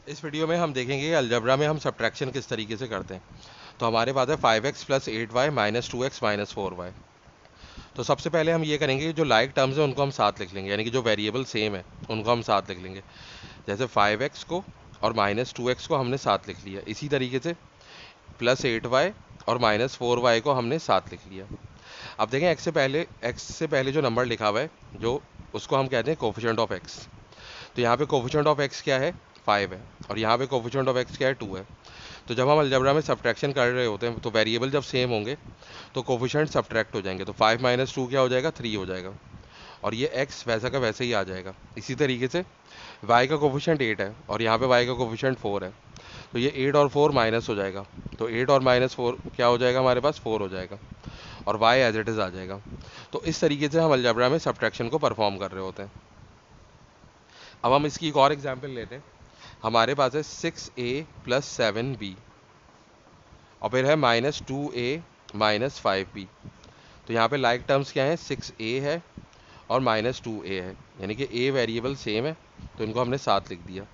इस वीडियो में हम देखेंगे कि अलजबरा में हम सब्ट्रैक्शन किस तरीके से करते हैं। तो हमारे पास है 5x plus 8y minus 2x minus 4y। तो सबसे पहले हम ये करेंगे कि जो लाइक टर्म्स हैं उनको हम साथ लिख लेंगे, यानी कि जो वेरिएबल सेम है उनको हम साथ लिख लेंगे। जैसे 5x को और माइनस 2x को हमने साथ लिख लिया, इसी तरीके से प्लस 8y और माइनस 4y को हमने साथ लिख लिया। अब देखें x से पहले जो नंबर लिखा हुआ है, जो उसको हम कहते हैं कोफिशिएंट ऑफ x। तो यहाँ पे कोफिशिएंट ऑफ x क्या है, 5 है, और यहाँ पे कोफिशिएंट ऑफ x क्या है, 2 है। तो जब हम अलजबरा में सब्ट्रैक्शन कर रहे होते हैं तो वेरिएबल जब सेम होंगे तो कोफिशिएंट सब्ट्रैक्ट हो जाएंगे। तो 5 माइनस 2 क्या हो जाएगा, 3 हो जाएगा, और ये x वैसा का वैसे ही आ जाएगा। इसी तरीके से y का कोफिशिएंट 8 है और यहाँ पे y का कोफिशिएंट 4 है, तो ये 8 और 4 माइनस हो जाएगा। तो 8 और माइनस 4 क्या हो जाएगा, हमारे पास 4 हो जाएगा, और y एज इट इज़ आ जाएगा। तो इस तरीके से हम अलजबरा में सब्ट्रैक्शन को परफॉर्म कर रहे होते हैं। अब हम इसकी एक और एग्जांपल लेते हैं। हमारे पास है 6a प्लस 7b और फिर है माइनस 2a माइनस 5b। तो यहाँ पे लाइक टर्म्स क्या है, 6a है और माइनस 2a है, यानी कि a वेरिएबल सेम है तो इनको हमने साथ लिख दिया।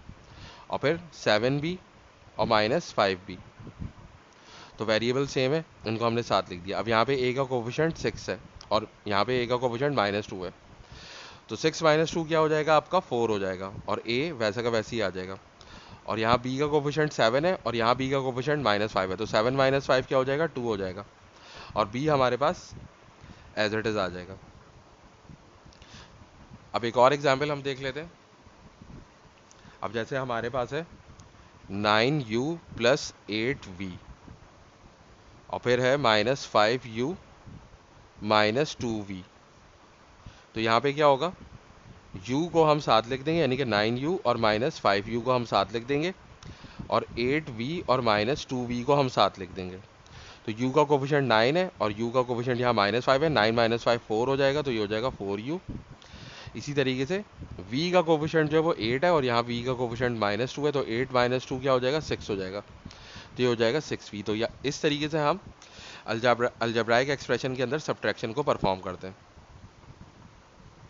और फिर 7b और माइनस 5b, तो वेरिएबल सेम है, इनको हमने साथ लिख दिया। अब यहाँ पे a का कोफिशिएंट 6 है और यहाँ पे a का कोफिशिएंट माइनस 2 है, तो 6 माइनस 2 क्या हो जाएगा, आपका 4 हो जाएगा, और a वैसा का वैसे ही आ जाएगा। और यहाँ b का कोफिशिएंट 7 है और यहाँ b का कोफिशिएंट माइनस 5 है, तो 7 माइनस 5 क्या हो जाएगा, 2 हो जाएगा, और b हमारे पास एज इट इज़ आ जाएगा। अब एक और एग्जाम्पल हम देख लेते हैं। अब जैसे हमारे पास है 9u प्लस 8v और फिर है माइनस 5u माइनस 2v। तो यहाँ पे क्या होगा, u को हम साथ लिख देंगे, यानी कि 9u और माइनस 5u को हम साथ लिख देंगे, और 8v और माइनस 2v को हम साथ लिख देंगे। तो u का कोफिशिएंट 9 है और u का कोफिशिएंट यहाँ माइनस 5 है, 9 माइनस 5 4 हो जाएगा, तो ये हो जाएगा 4u। इसी तरीके से v का कोफिशिएंट जो है वो 8 है और यहाँ v का कोफिशिएंट माइनस 2 है, तो 8 माइनस 2 क्या हो जाएगा, 6 हो जाएगा, तो ये हो जाएगा 6v। तो या इस तरीके से हम अलजब्राइक एक्सप्रेशन के अंदर सब्ट्रैक्शन को परफॉर्म करते हैं।